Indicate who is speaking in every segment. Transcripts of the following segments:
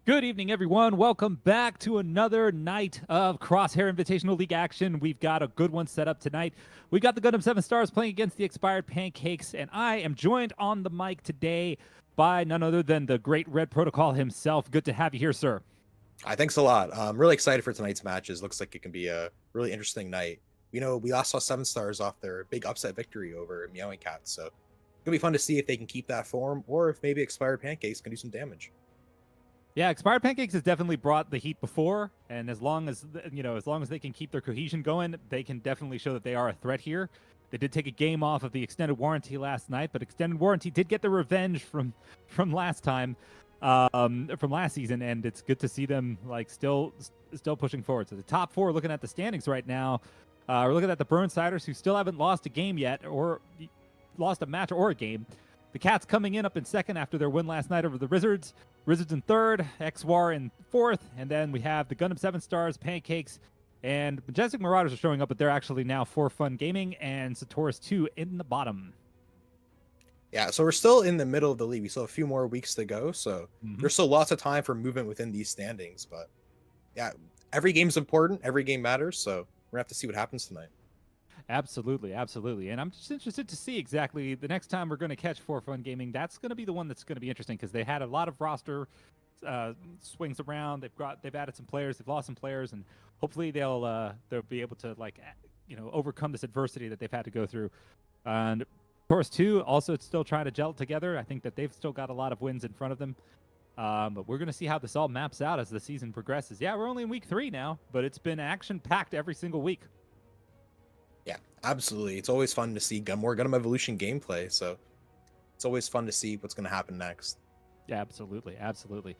Speaker 1: Good evening, everyone. Welcome back to another night of Crosshair Invitational League action. We've got a good one set up tonight. We've got the Gundam Seven Stars playing against the Expired Pancakes, and I am joined on the mic today by none other than the great Red Protocol himself. Good to have you here, sir.
Speaker 2: Thanks a lot. I'm really excited for tonight's matches. Looks like it can be a really interesting night. We last saw Seven Stars off their big upset victory over Meowing Cats, so it's gonna be fun to see if they can keep that form, or if maybe Expired Pancakes can do some damage.
Speaker 1: Yeah, Expired Pancakes has definitely brought the heat before, and as long as they can keep their cohesion going, they can definitely show that they are a threat here. They did take a game off of the extended warranty last night, but extended warranty did get the revenge from last time, from last season, and it's good to see them still pushing forward. So the top four, looking at the standings right now, we're looking at the Burnsiders, who still haven't lost a game yet, or lost a match or a game. The Cats coming in up in second after their win last night over the Wizards. Wizards in third, XWAR in fourth, and then we have the Gundam Seven Stars, Pancakes, and Majestic Marauders are showing up, but they're actually now for Fun Gaming and Satoris 2 in the bottom.
Speaker 2: Yeah, so we're still in the middle of the league. We still have a few more weeks to go, so there's still lots of time for movement within these standings. But yeah, every game's important, every game matters, so we're gonna have to see what happens tonight.
Speaker 1: Absolutely, absolutely. And I'm just interested to see exactly the next time we're going to catch For Fun Gaming. That's going to be the one that's going to be interesting because they had a lot of roster swings around. They've added some players, they've lost some players, and hopefully they'll be able to overcome this adversity that they've had to go through. And of course, too, also it's still trying to gel together. I think that they've still got a lot of wins in front of them. But we're going to see how this all maps out as the season progresses. Yeah, we're only in week 3 now, but it's been action-packed every single week.
Speaker 2: Yeah, absolutely. It's always fun to see more Gundam Evolution gameplay, so it's always fun to see what's going to happen next.
Speaker 1: Yeah, absolutely, absolutely.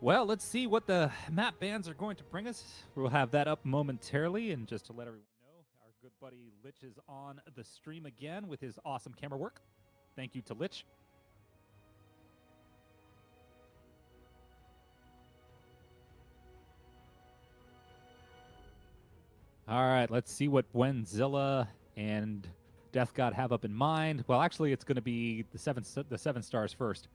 Speaker 1: Well, let's see what the map bans are going to bring us. We'll have that up momentarily, and just to let everyone know, our good buddy Lich is on the stream again with his awesome camera work. Thank you to Lich. All right, let's see what Gwenzilla and Death God have up in mind. Well, actually, it's going to be the seven stars first.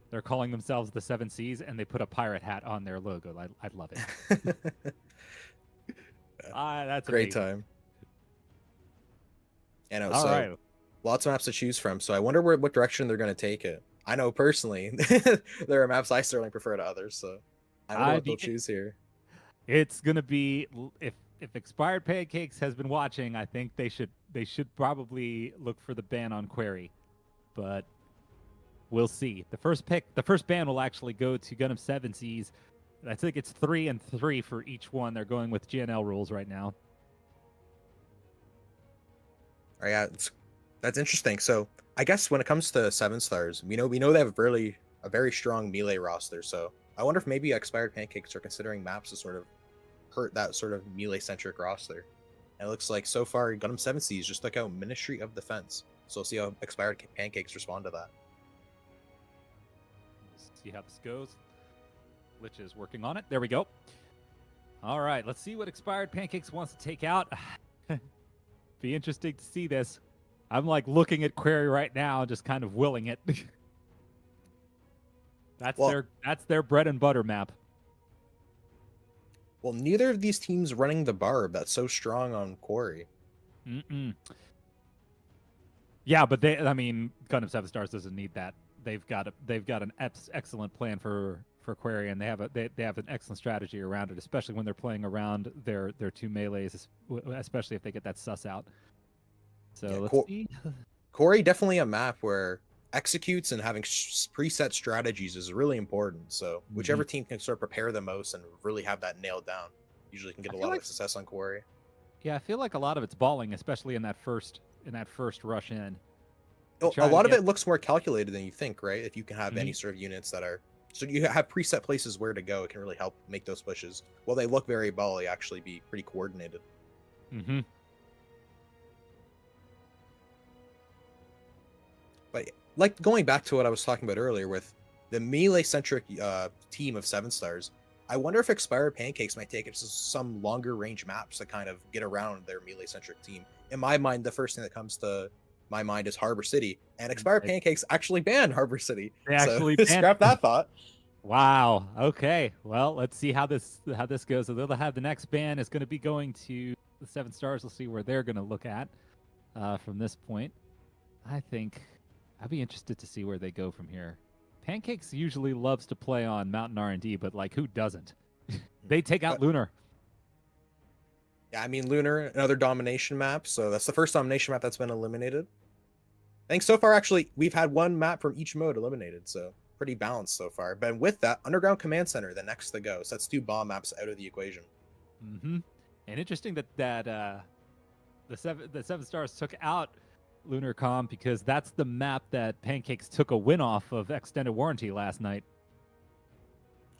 Speaker 1: They're calling themselves the Seven Seas, and they put a pirate hat on their logo. I'd love it. That's
Speaker 2: great
Speaker 1: amazing.
Speaker 2: time. Lots of maps to choose from. So I wonder what direction they're going to take it. I know personally, there are maps I certainly prefer to others. So I wonder what they'll choose here.
Speaker 1: It's gonna be if Expired Pancakes has been watching, I think they should probably look for the ban on Query, but we'll see. The first ban will actually go to Gundam Seven Seas. I think it's 3 and 3 for each one. They're going with GNL rules right now.
Speaker 2: Oh, yeah, that's interesting. So I guess when it comes to Seven Stars, we know they have a very strong melee roster. So I wonder if maybe Expired Pancakes are considering maps to sort of hurt that sort of melee-centric roster. And it looks like so far Gundam 7 Seas just took out Ministry of Defense. So we'll see how Expired Pancakes respond to that.
Speaker 1: Let's see how this goes. Lich is working on it. There we go. All right, let's see what Expired Pancakes wants to take out. Be interesting to see this. I'm like looking at Query right now, just kind of willing it. That's their bread and butter map.
Speaker 2: Well, neither of these teams running the Barb that's so strong on Quarry.
Speaker 1: Yeah, but Gundam Seven Stars doesn't need that. They've got an excellent plan for Query, and they have an excellent strategy around it, especially when they're playing around their two melees, especially if they get that sus out. So yeah, let's see.
Speaker 2: Quarry definitely a map where executes and having preset strategies is really important. So whichever team can sort of prepare the most and really have that nailed down usually can get a lot of success on Quarry.
Speaker 1: Yeah, I feel like a lot of it's balling, especially in that first rush in.
Speaker 2: A lot of it looks more calculated than you think, right? If you can have any sort of units that are so you have preset places where to go, it can really help make those pushes. While they look very bally, actually be pretty coordinated. But like going back to what I was talking about earlier with the melee-centric team of 7 Stars, I wonder if Expired Pancakes might take it to some longer range maps to kind of get around their melee-centric team. In my mind, the first thing that comes to my mind is Harbor City, and Expired Pancakes actually banned Harbor City.
Speaker 1: They actually banned
Speaker 2: scrap that thought.
Speaker 1: Wow. Okay. Well, let's see how this goes. So they'll have the next ban is going to be going to the Seven Stars. We'll see where they're going to look at from this point. I think I'd be interested to see where they go from here. Pancakes usually loves to play on Mountain R&D, but like who doesn't? They take out
Speaker 2: But
Speaker 1: Lunar.
Speaker 2: yeah, I mean Lunar, another domination map. So that's the first domination map that's been eliminated. I think so far, actually, we've had one map from each mode eliminated, so pretty balanced so far. But with that, Underground Command Center, the next to go. So that's 2 bomb maps out of the equation.
Speaker 1: Mm-hmm. And interesting that the Seven Stars took out Lunar Com because that's the map that Pancakes took a win off of Extended Warranty last night.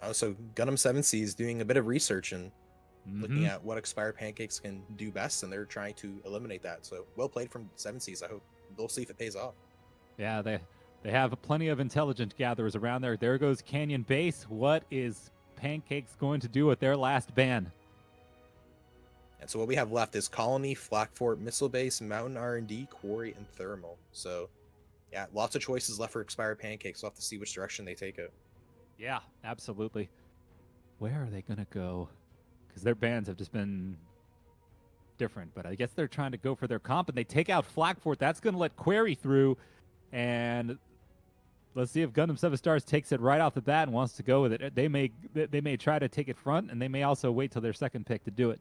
Speaker 2: Oh, so Gundam 7C is doing a bit of research and looking
Speaker 1: Mm-hmm.
Speaker 2: at what Expired Pancakes can do best, and they're trying to eliminate that. So well played from 7Cs. I hope we'll see if it pays off.
Speaker 1: Yeah, they have plenty of intelligent gatherers around there. There goes Canyon Base. What is Pancakes going to do with their last ban?
Speaker 2: And so what we have left is Colony, Flak Fort, Missile Base, Mountain R&D, Quarry, and Thermal. So yeah, lots of choices left for Expired Pancakes. We'll have to see which direction they take it.
Speaker 1: Yeah, absolutely. Where are they going to go? Because their bans have just been different, but I guess they're trying to go for their comp, and they take out Flak Fort. That's going to let Query through, and let's see if Gundam Seven Stars takes it right off the bat and wants to go with it. They may try to take it front, and they may also wait till their second pick to do it.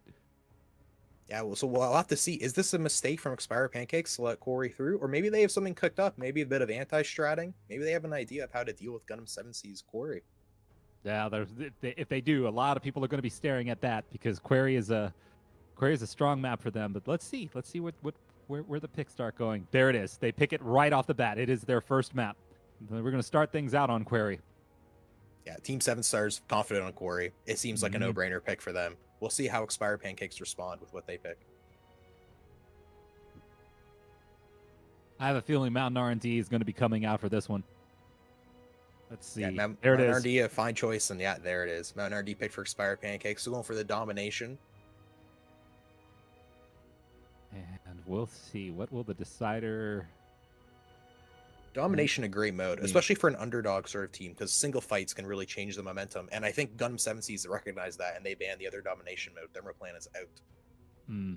Speaker 2: Yeah, well, so we'll have to see. Is this a mistake from Expired Pancakes to let Quarry through? Or maybe they have something cooked up. Maybe a bit of anti-stratting. Maybe they have an idea of how to deal with Gundam 7C's Quarry.
Speaker 1: Yeah, if they do, a lot of people are going to be staring at that because Query is a strong map for them. But let's see where the picks start going. There it is. They pick it right off the bat. It is their first map. We're going to start things out on Query.
Speaker 2: Yeah, Team 7 Stars confident on Quarry. It seems like a
Speaker 1: Mhm.
Speaker 2: no-brainer pick for them. We'll see how Expired Pancakes respond with what they pick.
Speaker 1: I have a feeling Mountain R&D is going to be coming out for this one. Let's see.
Speaker 2: Yeah,
Speaker 1: There it
Speaker 2: Mountain
Speaker 1: is.
Speaker 2: R&D, a fine choice, and yeah, there it is. Mountain R&D picked for Expired Pancakes. So going for the domination.
Speaker 1: And we'll see. What will the decider...
Speaker 2: Domination a great mode,
Speaker 1: Yeah.
Speaker 2: especially for an underdog sort of team, because single fights can really change the momentum. And I think Gundam 7Cs recognize that, and they ban the other domination mode. Thermoplan is out.
Speaker 1: Hmm.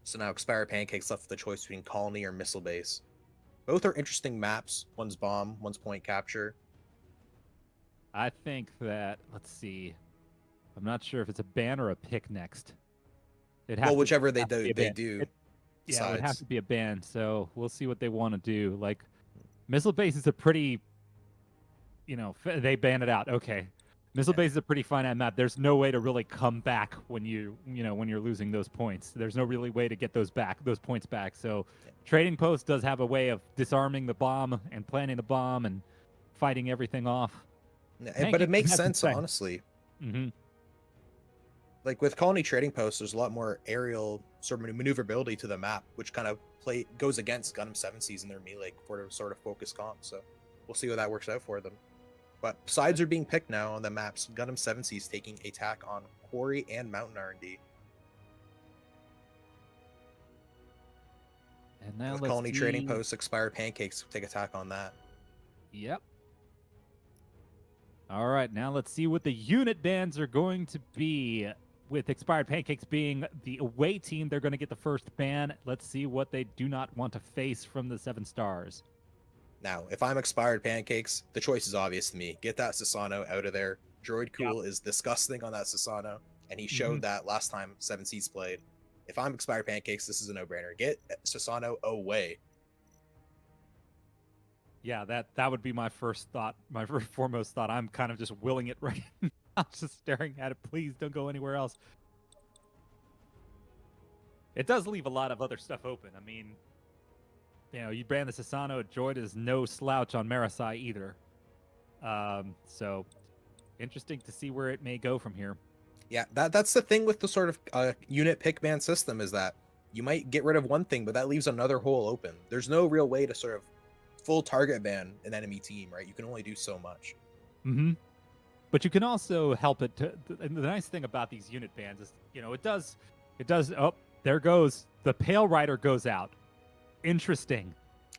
Speaker 2: So now Expired Pancakes left with the choice between Colony or Missile Base. Both are interesting maps. One's bomb, one's point capture.
Speaker 1: I think that... Let's see. I'm not sure if it's a ban or a pick next.
Speaker 2: Well, whichever they
Speaker 1: have to
Speaker 2: do,
Speaker 1: be a ban. Yeah, it would have
Speaker 2: decides.
Speaker 1: to be a ban. So we'll see what they want to do. Like, Missile Base is a pretty... they ban it out. Okay. Missile Base is a pretty finite map. There's no way to really come back when when you're losing those points. There's no really way to get those points back. So Trading Post does have a way of disarming the bomb and planting the bomb and fighting everything off.
Speaker 2: But it makes
Speaker 1: has
Speaker 2: sense,
Speaker 1: some
Speaker 2: honestly.
Speaker 1: Mm-hmm.
Speaker 2: Like with Colony Trading Post, there's a lot more aerial sort of maneuverability to the map, which kind of goes against Gundam 7Cs in their melee sort of focus comp. So we'll see how that works out for them. But sides are being picked now on the maps. Gundam 7Cs taking attack on Quarry and Mountain R&D.
Speaker 1: And now
Speaker 2: With
Speaker 1: let's
Speaker 2: Colony
Speaker 1: see...
Speaker 2: Trading Post, Expired Pancakes take attack on that.
Speaker 1: Yep. All right, now let's see what the unit bans are going to be. With Expired Pancakes being the away team, they're going to get the first ban. Let's see what they do not want to face from the 7 Stars.
Speaker 2: Now, if I'm Expired Pancakes, the choice is obvious to me. Get that Sasano out of there. Droid Cool is disgusting on that Sasano, and he showed that last time 7Cs played. If I'm Expired Pancakes, this is a no-brainer. Get Sasano away.
Speaker 1: Yeah, that would be my first thought, my foremost thought. I'm kind of just willing it right now. I'm just staring at it. Please don't go anywhere else. It does leave a lot of other stuff open. I mean, you ban the Sasano. Droid is no slouch on Marasai either. So interesting to see where it may go from here.
Speaker 2: Yeah, that's the thing with the sort of unit pick ban system, is that you might get rid of one thing, but that leaves another hole open. There's no real way to sort of full target ban an enemy team, right? You can only do so much.
Speaker 1: Mm-hmm. But you can also help it to... And the nice thing about these unit bans is, it does... Oh, there goes. The Pale Rider goes out. Interesting.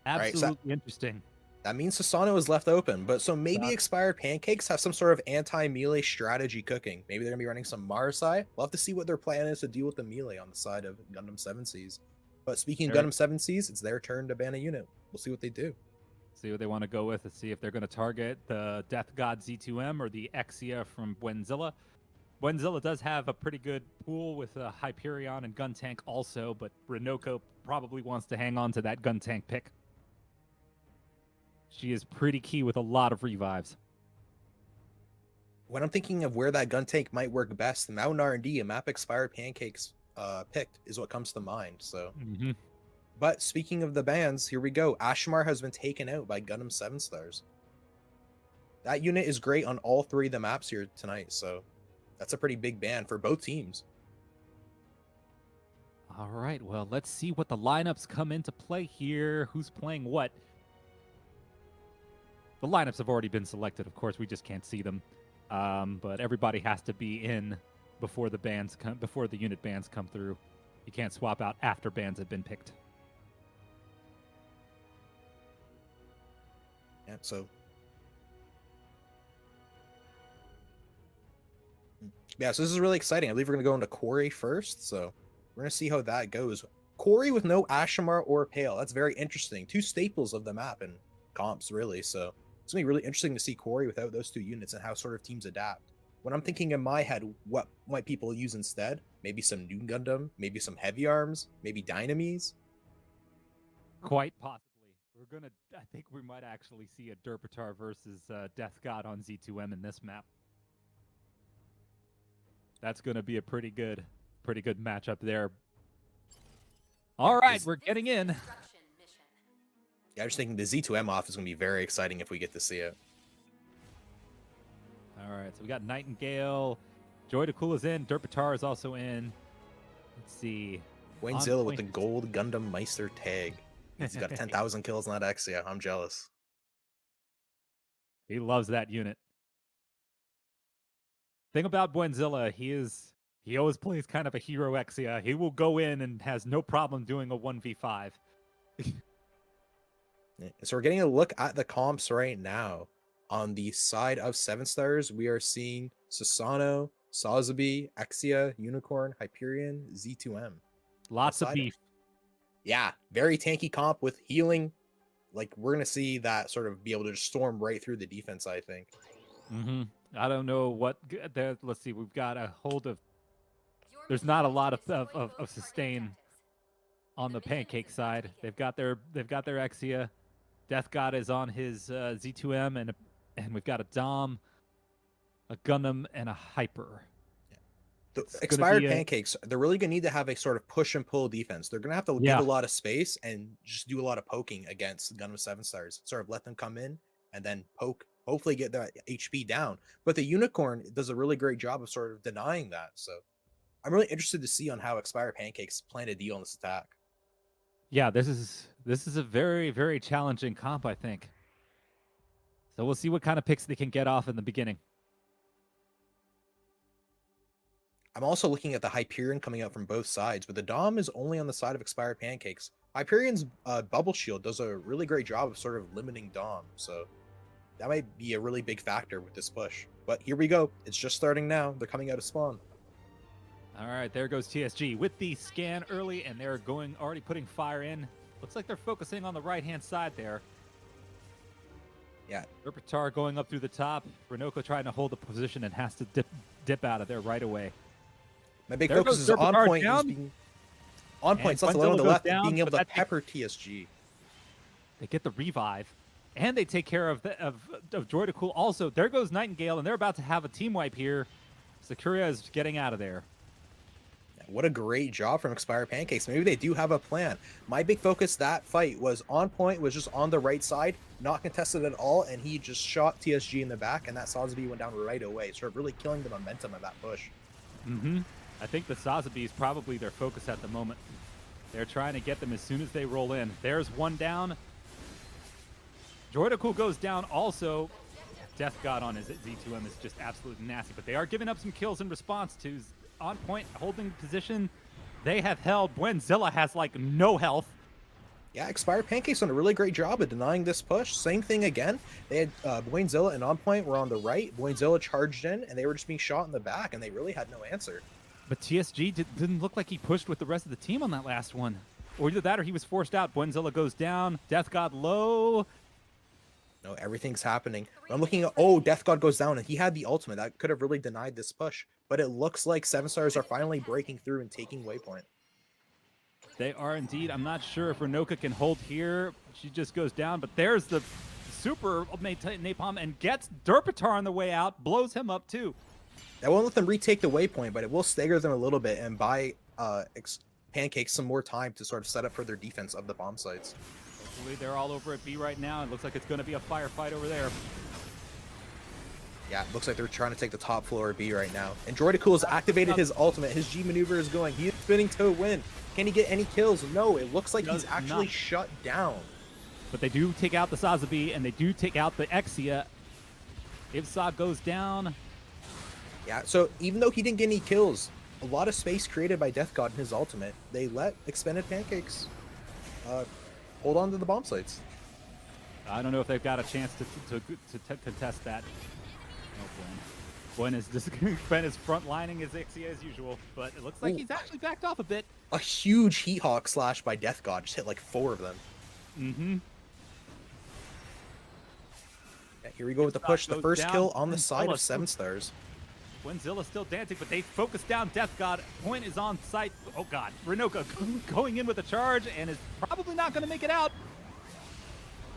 Speaker 1: Absolutely interesting.
Speaker 2: That means Sasano is left open, but so maybe
Speaker 1: Got-
Speaker 2: Expired Pancakes have some sort of anti-melee strategy cooking. Maybe they're gonna be running some Marasai. We'll have to see what their plan is to deal with the melee on the side of Gundam Seven Seas. But speaking of
Speaker 1: There-
Speaker 2: Gundam Seven Seas, it's their turn to ban a unit. We'll see what they do.
Speaker 1: See what they want to go with. Let's see if they're going to target the Death God Z2M or the Exia from Buenzilla. Buenzilla does have a pretty good pool with Hyperion and Gun Tank also, but Renoko probably wants to hang on to that Gun Tank pick. She is pretty key with a lot of revives.
Speaker 2: When I'm thinking of where that gun tank might work best, the Mountain R&D, a map Expired Pancakes picked, is what comes to mind. So, but speaking of the bans, here we go. Ashmar has been taken out by Gundam 7 Stars. That unit is great on all three of the maps here tonight, so that's a pretty big ban for both teams.
Speaker 1: All right, well, let's see what the lineups come into play here. Who's playing what? The lineups have already been selected. Of course, we just can't see them. But everybody has to be in before the unit bans come through. You can't swap out after bans have been picked.
Speaker 2: Yeah, so this is really exciting. I believe we're gonna go into Corey first, so we're gonna see how that goes. Corey with no Ashamar or Pale. That's very interesting. Two staples of the map and comps, really. So it's gonna be really interesting to see Corey without those two units and how sort of teams adapt. When I'm thinking in my head, what might people use instead? Maybe some New Gundam, maybe some Heavy Arms, maybe Dynames.
Speaker 1: Quite possibly. I think we might actually see a Derpitar versus Death God on Z2M in this map. That's gonna be a pretty good matchup there. All right, we're getting in.
Speaker 2: Yeah, I'm just thinking the Z2M off is gonna be very exciting if we get to see it.
Speaker 1: All right, so we got Nightingale. Joy to Cool is in. Derpitar is also in. Let's see.
Speaker 2: Wayne with the gold Gundam Meister tag. He's got 10,000 kills on that Exia. I'm jealous.
Speaker 1: He loves that unit. Thing about Buenzilla, he always plays kind of a hero Exia. He will go in and has no problem doing a 1v5.
Speaker 2: So we're getting a look at the comps right now. On the side of 7 Stars, we are seeing Sasano, Sazabi, Exia, Unicorn, Hyperion, Z2M.
Speaker 1: Lots of beef.
Speaker 2: Yeah, very tanky comp with healing. Like, we're going to see that sort of be able to just storm right through the defense, I think.
Speaker 1: I don't know what... Let's see, we've got a hold of... There's not a lot of sustain on the Pancake side. They've got their Exia. Death God is on his Z2M, and we've got a Dom, a Gundam, and a Hyper.
Speaker 2: The Expired Pancakes, they're really going to need to have a sort of push and pull defense. They're going to have to give a lot of space and just do a lot of poking against Gundam 7 Stars. Sort of let them come in and then poke, hopefully get that HP down. But the Unicorn does a really great job of sort of denying that. So I'm really interested to see on how Expired Pancakes plan to deal on this attack.
Speaker 1: Yeah, this is a very, very challenging comp, I think. So we'll see what kind of picks they can get off in the beginning.
Speaker 2: I'm also looking at the Hyperion coming out from both sides, but the Dom is only on the side of Expired Pancakes. Hyperion's bubble shield does a really great job of sort of limiting Dom, so that might be a really big factor with this push. But here we go. It's just starting now. They're coming out of spawn.
Speaker 1: All right, there goes TSG with the scan early, and they're already putting fire in. Looks like they're focusing on the right-hand side there.
Speaker 2: Yeah.
Speaker 1: Derpitar going up through the top. Renoko trying to hold the position and has to dip out of there right away.
Speaker 2: My big focus is on point. On point, left alone on the left, being able to pepper TSG.
Speaker 1: They get the revive, and they take care of Joy to Cool. Also, there goes Nightingale, and they're about to have a team wipe here. Sakuria is getting out of there.
Speaker 2: What a great job from Expired Pancakes. Maybe they do have a plan. My big focus that fight was on point, was just on the right side, not contested at all, and he just shot TSG in the back, and that Sazabi went down right away, sort of really killing the momentum of that push.
Speaker 1: I think the Sazabi is probably their focus at the moment. They're trying to get them as soon as they roll in. There's one down. Joy to Cool goes down also. Death God on his Z2M is just absolutely nasty, but they are giving up some kills in response to on point, holding position. They have held. Buenzilla has like no health.
Speaker 2: Yeah, Expired Pancakes done a really great job of denying this push. Same thing again. They had Boinzilla and On Point were on the right. Boinzilla charged in, and they were just being shot in the back, and they really had no answer.
Speaker 1: But TSG didn't look like he pushed with the rest of the team on that last one. Or either that or he was forced out. Buenzilla goes down. Death God low.
Speaker 2: No, everything's happening. I'm looking at, oh, Death God goes down, and he had the ultimate. That could have really denied this push. But it looks like Seven Stars are finally breaking through and taking Waypoint.
Speaker 1: They are indeed. I'm not sure if Renoka can hold here. She just goes down, but there's the super napalm and gets Derpitar on the way out, blows him up too.
Speaker 2: That won't let them retake the Waypoint, but it will stagger them a little bit and buy Pancakes some more time to sort of set up for their defense of the bomb sites.
Speaker 1: Hopefully they're all over at B right now. It looks like it's going to be a firefight over there.
Speaker 2: Yeah, it looks like they're trying to take the top floor of B right now. And Droidacool has activated his ultimate. His G maneuver is going. He is spinning to win. Can he get any kills? No, it looks like he's actually shut down.
Speaker 1: But they do take out the Sazabi, and they do take out the Exia. Ivsa goes down.
Speaker 2: Yeah, so even though he didn't get any kills, a lot of space created by Death God in his ultimate, they let Expanded Pancakes hold on to the bomb sites.
Speaker 1: I don't know if they've got a chance to contest that. Oh, Gwen is just Ben is front lining his Ixia as usual, but it looks like he's actually backed off a bit.
Speaker 2: A huge Heat Hawk slash by Death God just hit like 4 of them.
Speaker 1: Mm-hmm.
Speaker 2: Yeah, here we go with the push. The first kill on the side of Seven Stars.
Speaker 1: Wenzilla's still dancing, but they focus down Death God. Point is on site. Oh god, Renoka going in with a charge and is probably not going to make it out.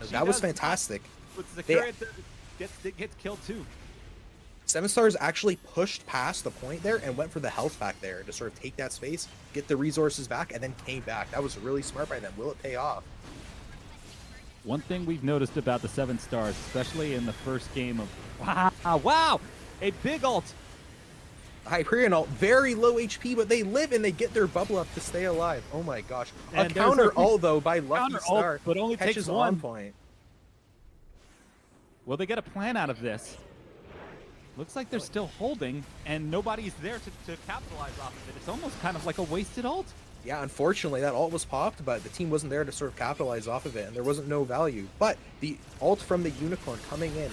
Speaker 2: That was fantastic.
Speaker 1: With Zacariah gets killed too.
Speaker 2: Seven Stars actually pushed past the point there and went for the health back there to sort of take that space, get the resources back, and then came back. That was really smart by them. Will it pay off?
Speaker 1: One thing we've noticed about the Seven Stars, especially in the first game of... Wow! A big ult!
Speaker 2: Hyperion ult, very low HP, but they live and they get their bubble up to stay alive. Oh my gosh.
Speaker 1: And
Speaker 2: a counter ult, though, by Lucky Star.
Speaker 1: Ult, but only takes one.
Speaker 2: On point.
Speaker 1: Will they get a plan out of this? Looks like they're still holding, and nobody's there to capitalize off of it. It's almost kind of like a wasted ult.
Speaker 2: Yeah, unfortunately, that ult was popped, but the team wasn't there to sort of capitalize off of it, and there wasn't no value. But the ult from the Unicorn coming in,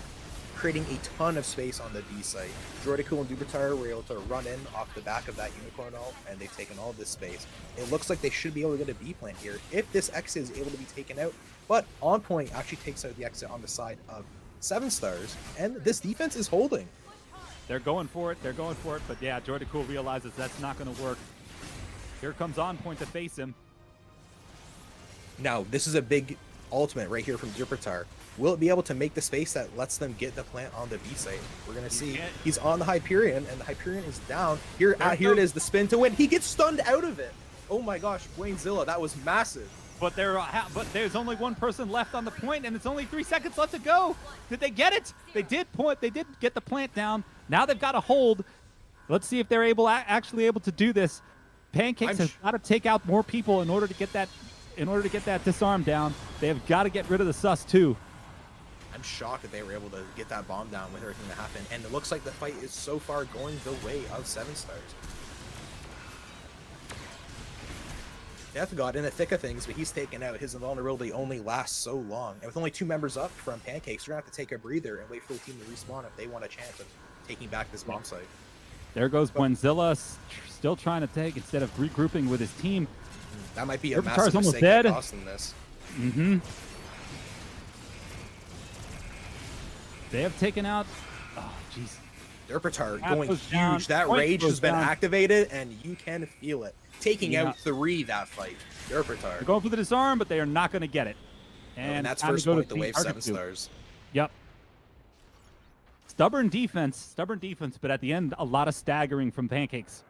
Speaker 2: creating a ton of space on the B site. Droidacool and Dubitar were able to run in off the back of that Unicorn ult, and they've taken all this space. It looks like they should be able to get a B plant here if this exit is able to be taken out, but On Point actually takes out the exit on the side of Seven Stars, and this defense is holding.
Speaker 1: They're going for it, but yeah, Droidacool realizes that's not going to work. Here comes On Point to face him.
Speaker 2: Now, this is a big ultimate right here from Dubitar. Will it be able to make the space that lets them get the plant on the B site? We're going to see. He's on the Hyperion, and the Hyperion is down. Here it is, the spin to win. He gets stunned out of it. Oh my gosh, Wayzilla, that was massive.
Speaker 1: But there's only one person left on the point, and it's only 3 seconds left to go. Did they get it? They did get the plant down. Now they've got to hold. Let's see if they're actually able to do this. Pancakes has got to take out more people in order to get that disarm down. They have got to get rid of the sus too.
Speaker 2: I'm shocked that they were able to get that bomb down with everything that happened, and it looks like the fight is so far going the way of Seven Stars. Death God in the thick of things, but he's taken out. His invulnerability only lasts so long. And with only 2 members up from Pancakes, they're going to have to take a breather and wait for the team to respawn if they want a chance of taking back this bomb site.
Speaker 1: There goes Buenzilla, still trying to take instead of regrouping with his team.
Speaker 2: That might be a massive mistake that cost them this.
Speaker 1: Mm-hmm. They have taken out... Oh, jeez.
Speaker 2: Derpitar going huge. That rage has been activated, and you can feel it. Taking out 3 that fight. Derpitar.
Speaker 1: They're going for the disarm, but they are not going to get it.
Speaker 2: And that's first point, the wave 7 stars.
Speaker 1: Yep. Stubborn defense, but at the end, a lot of staggering from Pancakes.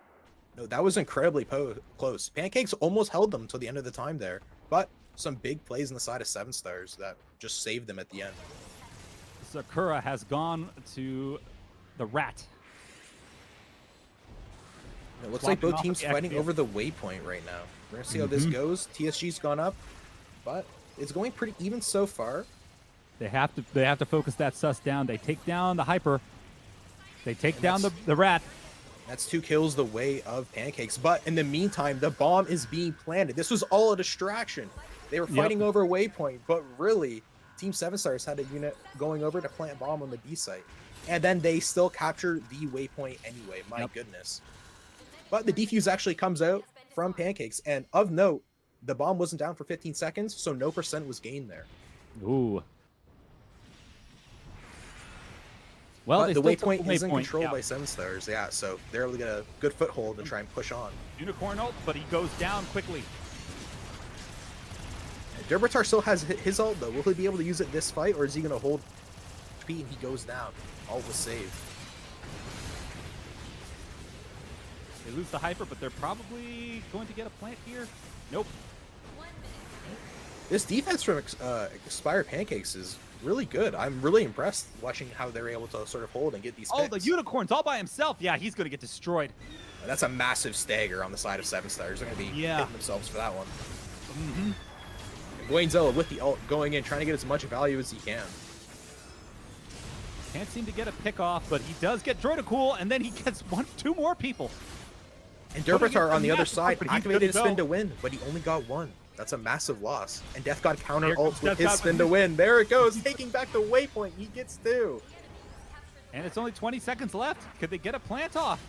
Speaker 2: No, that was incredibly close. Pancakes almost held them till the end of the time there, but some big plays on the side of 7 stars that just saved them at the end.
Speaker 1: Sakura has gone to the rat.
Speaker 2: It looks like both teams fighting over the waypoint right now. We're going to see how this goes. TSG's gone up, but it's going pretty even so far.
Speaker 1: They have to focus that sus down. They take down the hyper. They take down the rat.
Speaker 2: That's 2 kills the way of Pancakes. But in the meantime, the bomb is being planted. This was all a distraction. They were fighting over waypoint, but really, Team 7 Stars had a unit going over to plant bomb on the B site. And then they still capture the waypoint anyway. My goodness. But the defuse actually comes out from Pancakes. And of note, the bomb wasn't down for 15 seconds, so no percent was gained there.
Speaker 1: Ooh. Well,
Speaker 2: the waypoint isn't controlled by 7 Stars. Yeah, so they're able to get a good foothold and try and push on.
Speaker 1: Unicorn ult, but he goes down quickly.
Speaker 2: Derbitar still has his ult, though. Will he be able to use it this fight, or is he going to hold HP and he goes down? All was saved.
Speaker 1: They lose the hyper, but they're probably going to get a plant here. Nope.
Speaker 2: This defense from Expired Pancakes is really good. I'm really impressed watching how they're able to sort of hold and get these picks.
Speaker 1: Oh, the Unicorn's all by himself. Yeah, he's going to get destroyed.
Speaker 2: That's a massive stagger on the side of 7 Stars. They're going to be hitting themselves for that one. Goenzilla with the ult going in, trying to get as much value as he can.
Speaker 1: Can't seem to get a pick off, but he does get Droidacool, and then he gets two more people.
Speaker 2: And Derbitar on the other side activated his spin to win, but he only got one. That's a massive loss. And Death God counter ults with his spin to win. There it goes, taking back the waypoint. He gets 2.
Speaker 1: And it's only 20 seconds left. Could they get a plant off?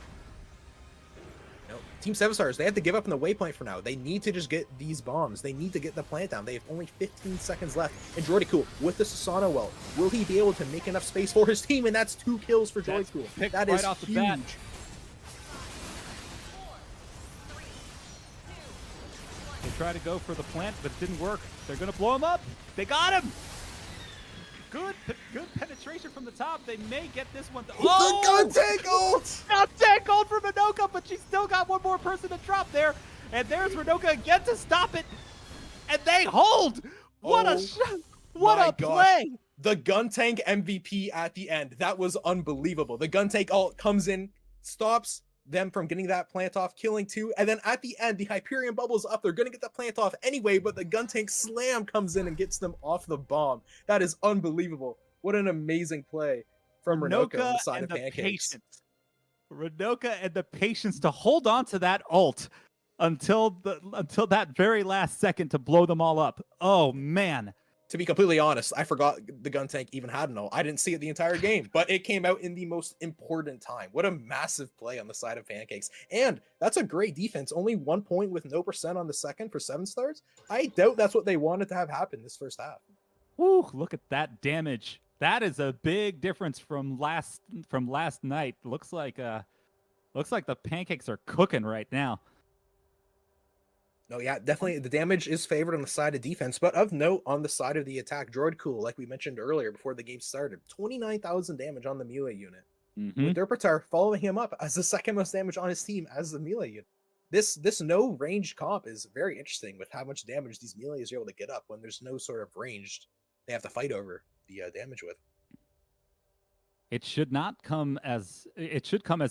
Speaker 2: No. Team 7 Stars, they have to give up on the waypoint for now. They need to just get these bombs. They need to get the plant down. They have only 15 seconds left. And Droidacool with the Susano ult. Will he be able to make enough space for his team? And that's 2 kills for Droidacool. That is huge.
Speaker 1: They try to go for the plant, but it didn't work. They're going to blow him up. They got him. Good penetration from the top. They may get this one.
Speaker 2: The Guntank ult!
Speaker 1: Guntank ult from Renoka, but she's still got one more person to drop there. And there's Renoka again to stop it. And they hold. What a shot. What a play.
Speaker 2: The Guntank MVP at the end. That was unbelievable. The Guntank ult comes in, stops them from getting that plant off, killing 2, and then at the end, the Hyperion bubble's up. They're gonna get the plant off anyway, but the Guntank slam comes in and gets them off the bomb. That is unbelievable. What an amazing play from Renoka on the side of Pancakes.
Speaker 1: Renoka and the patience to hold on to that ult until that very last second to blow them all up. Oh man.
Speaker 2: To be completely honest, I forgot the Guntank even had an ult. I didn't see it the entire game, but it came out in the most important time. What a massive play on the side of Pancakes. And that's a great defense. Only 1 point with no percent on the second for 7 Stars. I doubt that's what they wanted to have happen this first half.
Speaker 1: Woo, look at that damage. That is a big difference from last night. Looks like the Pancakes are cooking right now.
Speaker 2: No, yeah, definitely the damage is favored on the side of defense, but of note on the side of the attack, Droidacool, like we mentioned earlier before the game started, 29,000 damage on the melee unit. With Derbitar following him up as the second most damage on his team as the melee unit. This no range comp is very interesting with how much damage these melees are able to get up when there's no sort of ranged they have to fight over the damage with.
Speaker 1: It should come as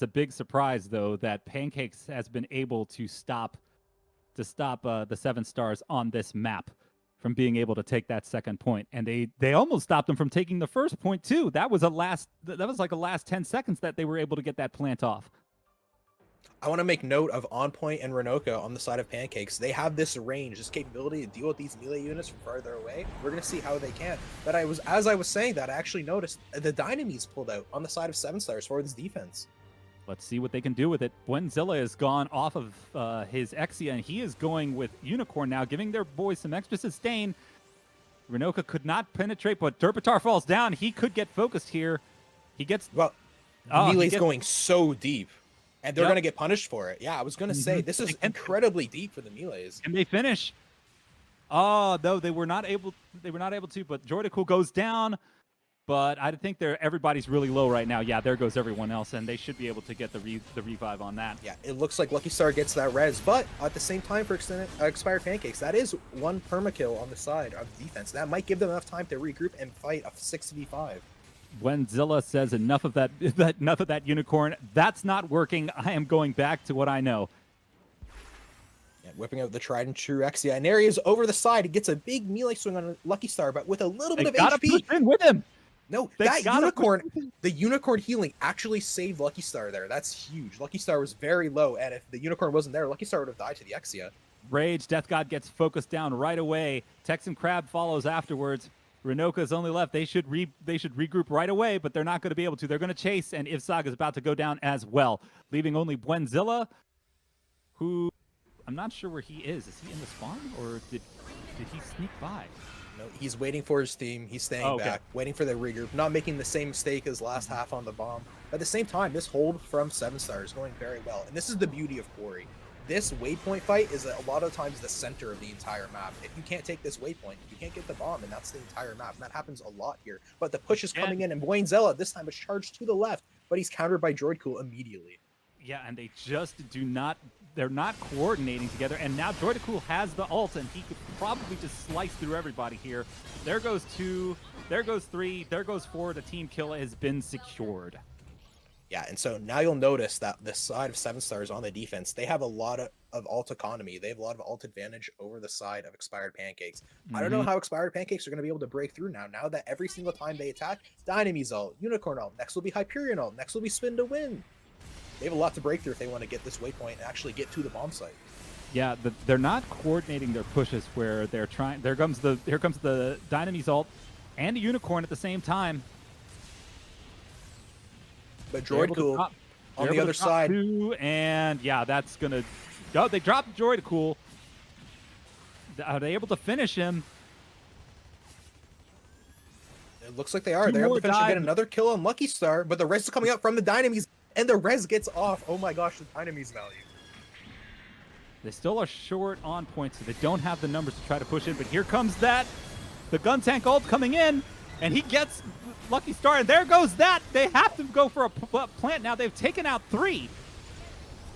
Speaker 1: a big surprise though that Pancakes has been able to stop the 7 Stars on this map from being able to take that second point, and they almost stopped them from taking the first point too. That was like a last 10 seconds that they were able to get that plant off.
Speaker 2: I want to make note of On Point and Renoka on the side of Pancakes. They have this range, this capability to deal with these melee units from farther away. We're going to see how they can. But as I was saying that, I actually noticed the Dynamis pulled out on the side of 7 Stars for this defense.
Speaker 1: Let's see what they can do with it. Gwenzilla has gone off of his Exia, and he is going with Unicorn now, giving their boys some extra sustain. Renoka could not penetrate, but Derbitar falls down. He could get focused here. He gets...
Speaker 2: Well, Melee's going so deep, and they're going to get punished for it. Yeah, I was going to say, this is incredibly deep for the Melees.
Speaker 1: Can they finish? Oh, no, they were not able to, but Droidacool goes down. But I think everybody's really low right now. Yeah, there goes everyone else, and they should be able to get the revive on that.
Speaker 2: Yeah, it looks like Lucky Star gets that res, but at the same time for Expired Pancakes, that is 1 permakill on the side of defense. That might give them enough time to regroup and fight a 6v5.
Speaker 1: When Zilla says enough of that unicorn, that's not working. I am going back to what I know.
Speaker 2: Yeah, whipping out the tried and true Exia, and there he is over the side. He gets a big melee swing on Lucky Star, but with a little bit of HP.
Speaker 1: Push in with him.
Speaker 2: No, that unicorn, the unicorn healing actually saved Lucky Star there. That's huge. Lucky Star was very low, and if the unicorn wasn't there, Lucky Star would have died to the Exia.
Speaker 1: Rage, Death God gets focused down right away. Texan Crab follows afterwards. Renoka's only left. They should regroup right away, but they're not going to be able to. They're going to chase, and Ivsag is about to go down as well, leaving only Bwenzilla, who I'm not sure where he is. Is he in the spawn, or did he sneak by?
Speaker 2: No, he's waiting for his team. He's staying back, waiting for the regroup, not making the same mistake as last half on the bomb. But at the same time, this hold from 7 Stars is going very well, and this is the beauty of Quarry. This waypoint fight is a lot of times the center of the entire map. If you can't take this waypoint, you can't get the bomb, and that's the entire map. And that happens a lot here. But the push is coming in, and Bwenzilla this time is charged to the left, but he's countered by Droidcool immediately.
Speaker 1: Yeah, and they just do not. They're not coordinating together, and now Droidcool has the ult, and he could probably just slice through everybody here. There goes 2, there goes 3, there goes 4. The team kill has been secured.
Speaker 2: Yeah, and so now you'll notice that the side of 7 Stars on the defense, they have a lot of ult economy. They have a lot of ult advantage over the side of Expired Pancakes. I don't know how Expired Pancakes are going to be able to break through now that every single time they attack, Dynamy's ult, Unicorn ult, next will be Hyperion ult, next will be Spin to Win. They have a lot to break through if they want to get this waypoint and actually get to the bomb site.
Speaker 1: Yeah, they're not coordinating their pushes where they're trying. Here comes the Dynamy's ult and a Unicorn at the same time.
Speaker 2: But Droidcool on the other side.
Speaker 1: And yeah, that's going to... Oh, they dropped Droidcool. Are they able to finish him?
Speaker 2: It looks like they are. They're able to finish and get another kill on Lucky Star, but the res is coming out from the Dynamys, and the res gets off. Oh my gosh, the Dynamys value.
Speaker 1: They still are short on points, so they don't have the numbers to try to push in, but here comes the gun tank ult coming in, and he gets Lucky Star, and there goes that. They have to go for a plant now. They've taken out 3.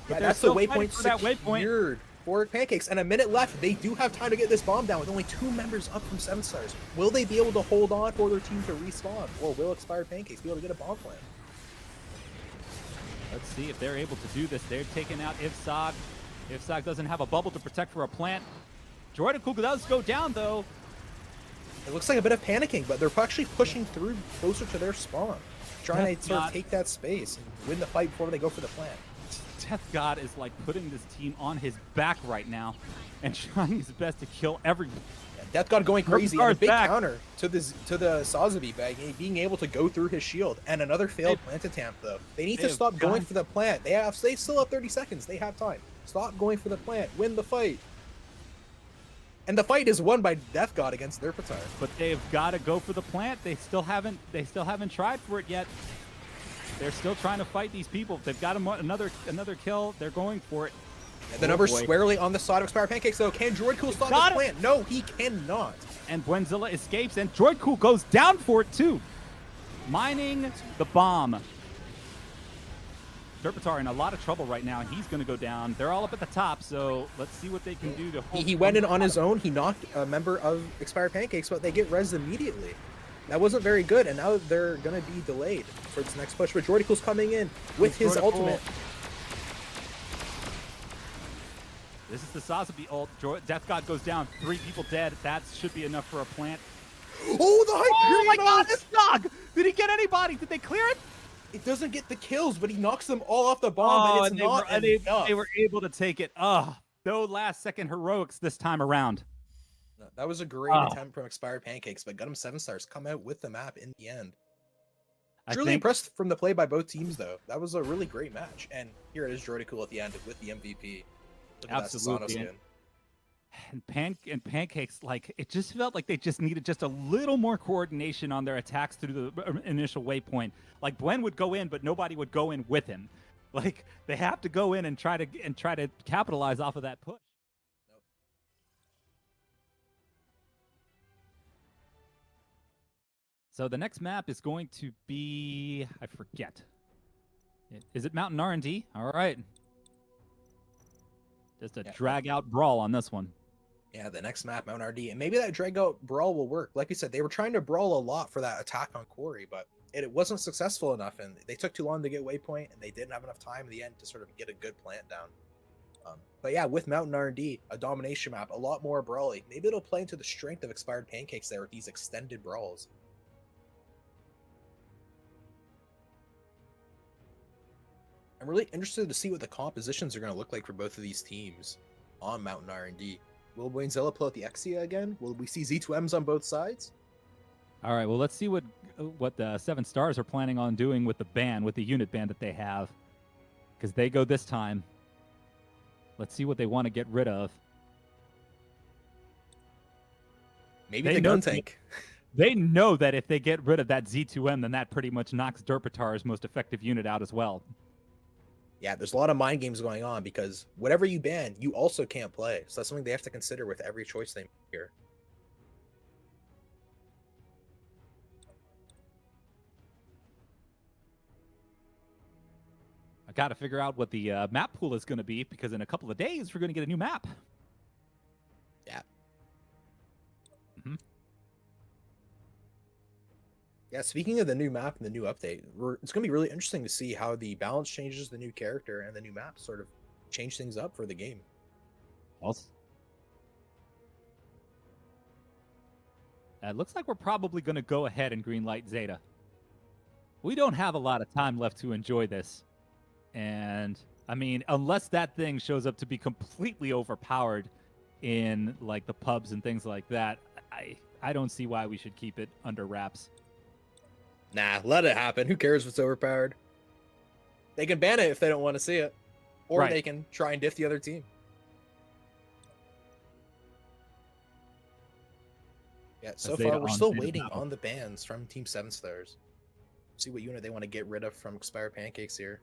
Speaker 2: Yeah, that's the waypoint secured for Pancakes, and a minute left. They do have time to get this bomb down with only 2 members up from 7 Stars. Will they be able to hold on for their team to respawn, or will Expired Pancakes be able to get a bomb plant?
Speaker 1: Let's see if they're able to do this. They're taking out Ivsag. Ivsag doesn't have a bubble to protect for a plant. Droidcool does go down, though.
Speaker 2: It looks like a bit of panicking, but they're actually pushing through closer to their spawn, trying to sort of take that space and win the fight before they go for the plant.
Speaker 1: Death God is like putting this team on his back right now and trying his best to kill everyone.
Speaker 2: Yeah, Death God going crazy, and a big counter to the Sazabi bag, being able to go through his shield, and another failed plant attempt though. They need to stop going for the plant. They still have 30 seconds. They have time. Stop going for the plant. Win the fight. And the fight is won by Death God against their Patar.
Speaker 1: But they've got to go for the plant. They still haven't tried for it yet. They're still trying to fight these people. They've got another kill. They're going for it.
Speaker 2: And the number's squarely on the side of Expired Pancakes, though. Can Droidcool stop this plant? No, he cannot.
Speaker 1: And Bwenzilla escapes, and Droidcool goes down for it, too. Mining the bomb. Derpatar in a lot of trouble right now, and he's going to go down. They're all up at the top, so let's see what they can do to hold.
Speaker 2: He went in on his own. He knocked a member of Expired Pancakes, but they get res immediately. That wasn't very good, and now they're going to be delayed for this next push. But Droidcool's coming in with his ultimate.
Speaker 1: This is the Sazabi ult. Death God goes down. 3 people dead. That should be enough for a plant.
Speaker 2: Oh, the Hyperion!
Speaker 1: Oh my God, this dog! Did he get anybody? Did they clear it?
Speaker 2: It doesn't get the kills, but he knocks them all off the bomb, and it's not enough.
Speaker 1: They were able to take it. Oh, no last-second heroics this time around.
Speaker 2: No, that was a great attempt from Expired Pancakes, but Gundam 7 Stars come out with the map in the end. Truly impressed from the play by both teams, though. That was a really great match. And here it is, Droidcool at the end with the MVP.
Speaker 1: Absolutely. And Pancakes, like, it just felt like they just needed just a little more coordination on their attacks through the initial waypoint. Like, Bwen would go in, but nobody would go in with him. Like, they have to go in and try to capitalize off of that push. So the next map is going to be, I forget. Is it Mountain R&D? All right. Just a drag-out brawl on this one.
Speaker 2: Yeah, the next map, Mount RD. And maybe that drag-out brawl will work. Like you said, they were trying to brawl a lot for that attack on Quarry, but it wasn't successful enough, and they took too long to get waypoint, and they didn't have enough time in the end to sort of get a good plant down. But yeah, with Mountain R&D, a domination map, a lot more brawly. Maybe it'll play into the strength of Expired Pancakes there with these extended brawls. I'm really interested to see what the compositions are going to look like for both of these teams. on Mountain R&D. Will Wayzilla pull out the Exia again? Will we see Z2Ms on both sides?
Speaker 1: All right, well, let's see what the Seven Stars are planning on doing with the ban, with the unit ban that they have, because they go this time. Let's see what they want to get rid of.
Speaker 2: Maybe
Speaker 1: They
Speaker 2: the
Speaker 1: know
Speaker 2: gun tank.
Speaker 1: They know that if they get rid of that Z2M, then that pretty much knocks Derpitar's most effective unit out as well.
Speaker 2: Yeah, there's a lot of mind games going on because whatever you ban, you also can't play. So that's something they have to consider with every choice they make here.
Speaker 1: I got to figure out what the map pool is going to be, because in a couple of days, we're going to get a new map.
Speaker 2: Yeah.
Speaker 1: Mm-hmm.
Speaker 2: Yeah, speaking of the new map and the new update, it's going to be really interesting to see how the balance changes, the new character, and the new map sort of change things up for the game.
Speaker 1: Also, it looks like we're probably going to go ahead and greenlight Zeta. We don't have a lot of time left to enjoy this. And, I mean, unless that thing shows up to be completely overpowered in, like, the pubs and things like that, I don't see why we should keep it under wraps.
Speaker 2: Nah, let it happen. Who cares if it's overpowered? They can ban it if they don't want to see it. Or
Speaker 1: Right.
Speaker 2: they can try and diff the other team. Yeah, so
Speaker 1: Zeta
Speaker 2: far we're
Speaker 1: on
Speaker 2: still
Speaker 1: Zeta
Speaker 2: waiting
Speaker 1: battle.
Speaker 2: on the bans from Team 7 Stars. See what unit they want to get rid of from Expired Pancakes here.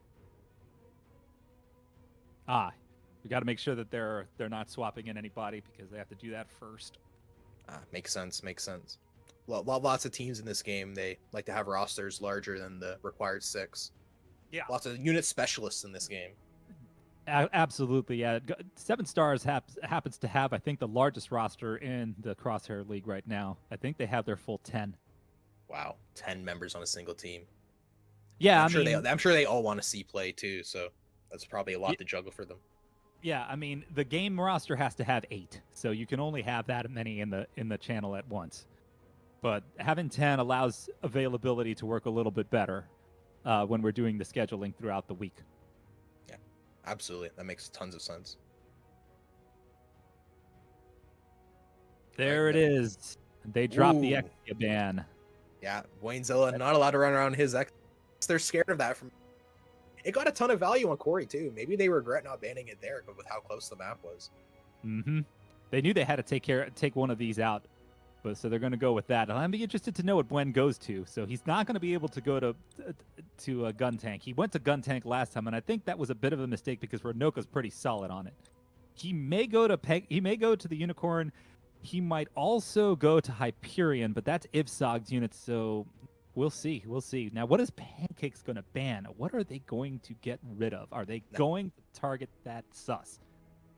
Speaker 1: We got to make sure that they're not swapping in anybody, because they have to do that first.
Speaker 2: Makes sense, makes sense. Lots of teams in this game, they like to have rosters larger than the required 6.
Speaker 1: Yeah.
Speaker 2: Lots of unit specialists in this game.
Speaker 1: Absolutely, yeah. Seven Stars happens to have, I think, the largest roster in the Crosshair League right now. I think they have their full 10.
Speaker 2: Wow, 10 members on a single team.
Speaker 1: Yeah,
Speaker 2: I'm sure they all want to see play too, so that's probably a lot to juggle for them.
Speaker 1: Yeah, I mean, the game roster has to have 8, so you can only have that many in the channel at once. But having 10 allows availability to work a little bit better when we're doing the scheduling throughout the week.
Speaker 2: Yeah, absolutely. That makes tons of sense.
Speaker 1: There it is. They dropped the Exia ban.
Speaker 2: Yeah, Wayzilla not allowed to run around his X. They're scared of that. It got a ton of value on Corey too. Maybe they regret not banning it there, but with how close the map was.
Speaker 1: Mm-hmm. They knew they had to take one of these out, but so they're going to go with that. And I'm interested to know what Bwen goes to. So he's not going to be able to go to a gun tank. He went to gun tank last time, and I think that was a bit of a mistake because Renoka's pretty solid on it. He may go to the Unicorn. He might also go to Hyperion, but that's Ivsog's unit, so we'll see. We'll see. Now, what is Pancakes going to ban? What are they going to get rid of? Are they going to target that sus?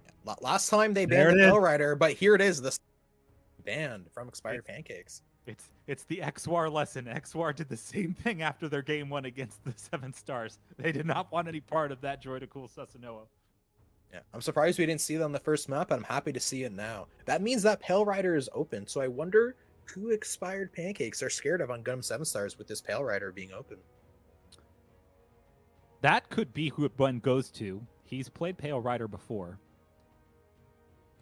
Speaker 2: Yeah, last time they banned the Bell Rider, but here it is, this banned from Expired Pancakes.
Speaker 1: It's the XWAR lesson. XWAR did the same thing after their game 1 against the 7 Stars. They did not want any part of that Droid to Cool Susanoa.
Speaker 2: Yeah, I'm surprised we didn't see that on the first map, but I'm happy to see it now. That means that Pale Rider is open, so I wonder who Expired Pancakes are scared of on Gundam 7 Stars with this Pale Rider being open.
Speaker 1: That could be who Bwen goes to. He's played Pale Rider before.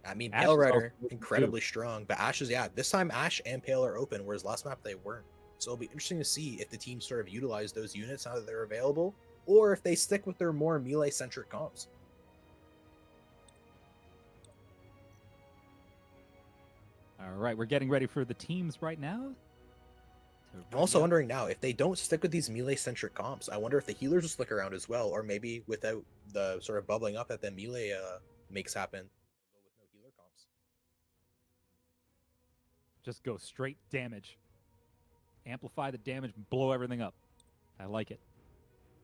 Speaker 2: I mean, Pale Rider, incredibly strong, but Ash is, this time Ash and Pale are open, whereas last map they weren't. So it'll be interesting to see if the team sort of utilize those units now that they're available, or if they stick with their more melee-centric comps.
Speaker 1: All right, we're getting ready for the teams right now.
Speaker 2: I'm also wondering now, if they don't stick with these melee-centric comps, I wonder if the healers will stick around as well, or maybe without the sort of bubbling up that the melee makes happen, they'll go with no healer comps.
Speaker 1: Just go straight damage. Amplify the damage, blow everything up. I like it.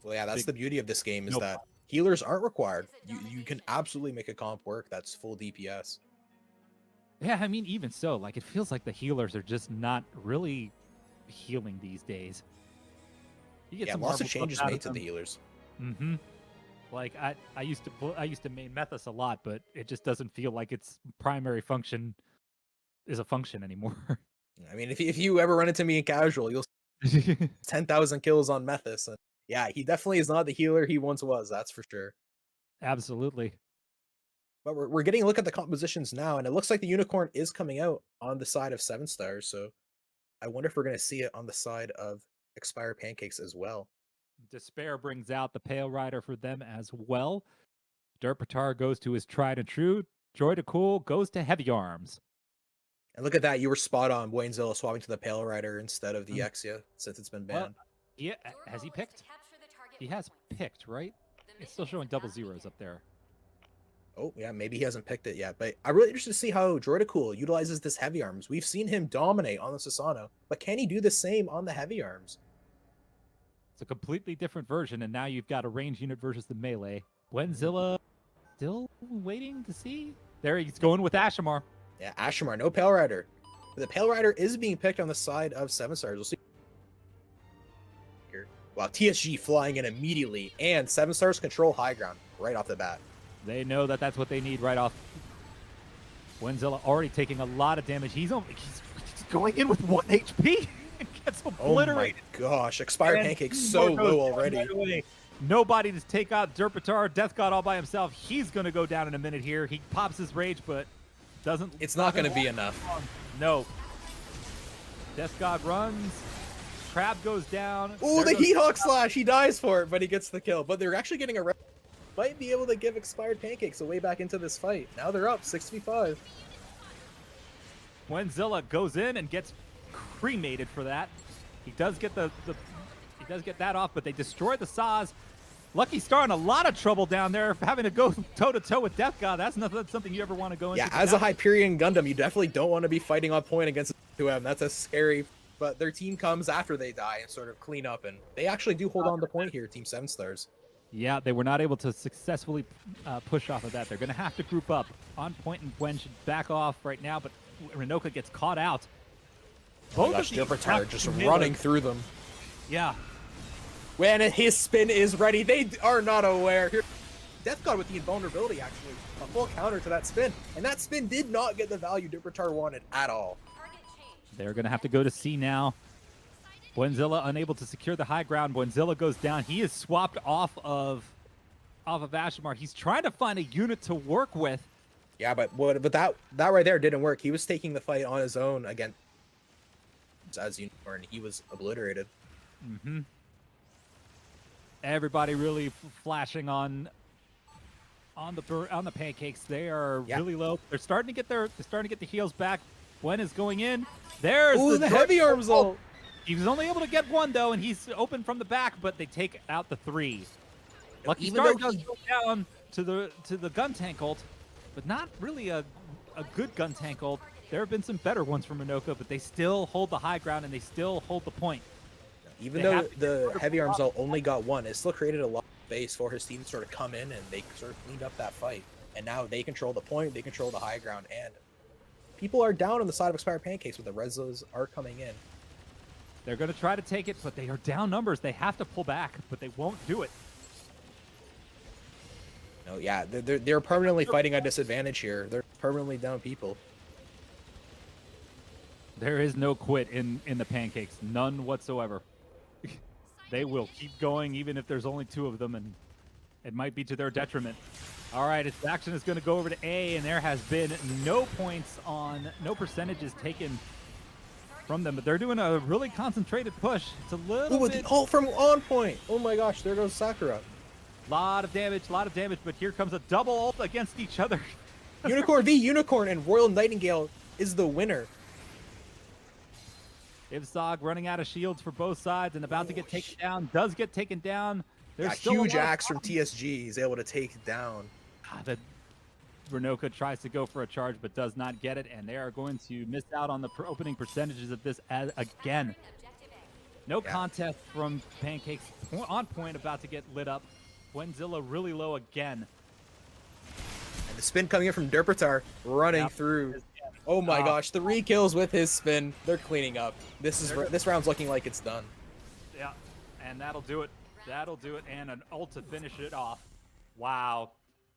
Speaker 2: Well, yeah, that's the beauty of this game, is that healers aren't required. You can absolutely make a comp work that's full DPS.
Speaker 1: Yeah, I mean, even so, like, it feels like the healers are just not really healing these days.
Speaker 2: You get lots of changes made to the healers.
Speaker 1: Mm-hmm. Like, I used to main Methus a lot, but it just doesn't feel like its primary function is a function anymore.
Speaker 2: I mean, if you ever run into me in casual, you'll see 10,000 kills on Methus, and yeah, he definitely is not the healer he once was. That's for sure.
Speaker 1: Absolutely.
Speaker 2: But we're getting a look at the compositions now, and it looks like the unicorn is coming out on the side of Seven Stars. So I wonder if we're going to see it on the side of Expired Pancakes as well.
Speaker 1: Despair brings out the Pale Rider for them as well. Derpatar goes to his tried and true. Droid Cool goes to Heavy Arms.
Speaker 2: And look at that, you were spot on. Boyenzilla swapping to the Pale Rider instead of the Exia since it's been
Speaker 1: Well,
Speaker 2: banned.
Speaker 1: yeah, has he picked? He has picked, right? It's still showing double zeros up there.
Speaker 2: Oh, yeah, maybe he hasn't picked it yet. But I'm really interested to see how Droidacool utilizes this Heavy Arms. We've seen him dominate on the Susano, but can he do the same on the Heavy Arms?
Speaker 1: It's a completely different version, and now you've got a range unit versus the melee. Wenzilla still waiting to see? There he's going with Ashamar.
Speaker 2: Yeah, Ashamar, no Pale Rider. The Pale Rider is being picked on the side of Seven Stars. We'll see. Wow, TSG flying in immediately, and Seven Stars control high ground right off the bat.
Speaker 1: They know that that's what they need right off. Wenzilla already taking a lot of damage. He's going in with 1 HP. Gets obliterated.
Speaker 2: Oh my gosh, Expired Pancakes so low already.
Speaker 1: Right, nobody to take out Derpatar. Death God all by himself. He's going to go down in a minute here. He pops his rage, but doesn't.
Speaker 2: It's not going to be enough.
Speaker 1: No. Death God runs. Crab goes down.
Speaker 2: Oh, the Heat Hawk slash. He dies for it, but he gets the kill. But they're actually getting a might be able to give Expired Pancakes a way back into this fight. Now they're up 6v5.
Speaker 1: Wenzilla goes in and gets cremated for that. He does get he does get that off, but they destroy the Saz. Lucky Star in a lot of trouble down there, having to go toe-to-toe with Death God. That's something you ever want to go into.
Speaker 2: Yeah, as a Hyperion Gundam, you definitely don't want to be fighting on point against 2M. That's a scary. But their team comes after they die and sort of clean up, and they actually do hold on to point here, Team 7 Stars.
Speaker 1: Yeah, they were not able to successfully push off of that. They're going to have to group up. On point and Gwen should back off right now, but Renoka gets caught out.
Speaker 2: Oh my gosh, Derpatar just running through them.
Speaker 1: Yeah.
Speaker 2: When his spin is ready, they are not aware. Here, Death God with the invulnerability, actually. A full counter to that spin. And that spin did not get the value Derpatar wanted at all.
Speaker 1: They're going to have to go to C now. Wenzilla unable to secure the high ground. Wenzilla goes down. He is swapped off of Ashamar. He's trying to find a unit to work with.
Speaker 2: Yeah, but that right there didn't work. He was taking the fight on his own against as Unicorn. He was obliterated.
Speaker 1: Mm-hmm. Everybody really flashing on the Pancakes. They are really low. They're starting to get the heals back. Gwen is going in. There's
Speaker 2: the Heavy Arms ult.
Speaker 1: He was only able to get one though, and he's open from the back, but they take out the 3. Lucky Star does go down to the gun tank ult, but not really a good gun tank ult. There have been some better ones from Renoka, but they still hold the high ground and they still hold the point.
Speaker 2: Even though the Heavy Arms ult only got one, it still created a lot of space for his team to sort of come in, and they sort of cleaned up that fight. And now they control the point, they control the high ground, and people are down on the side of Expired Pancakes, but the Rezos are coming in.
Speaker 1: They're going to try to take it, but they are down numbers. They have to pull back, but they won't do it.
Speaker 2: No, yeah, they're permanently fighting a disadvantage here. They're permanently down people.
Speaker 1: There is no quit in the Pancakes, none whatsoever. They will keep going even if there's only 2 of them, and it might be to their detriment. All right, its action is going to go over to A, and there has been no percentages taken from them, but they're doing a really concentrated push. It's a little
Speaker 2: bit. The ult from on point. Oh my gosh, there goes Sakura.
Speaker 1: Lot of damage, but here comes a double ult against each other.
Speaker 2: Unicorn v Unicorn, and Royal Nightingale is the winner.
Speaker 1: Ivzog running out of shields for both sides and about to get taken down. Does get taken down. There's
Speaker 2: still a huge axe from TSG. He's able to take down.
Speaker 1: The Renoka tries to go for a charge but does not get it, and they are going to miss out on the opening percentages of this again. No contest from Pancakes. On point, about to get lit up. Wenzilla really low again.
Speaker 2: And the spin coming in from Derpatar, running through. Oh my gosh, 3 kills with his spin. They're cleaning up. This round's looking like it's done.
Speaker 1: Yeah, and that'll do it. That'll do it, and an ult to finish it off. Wow.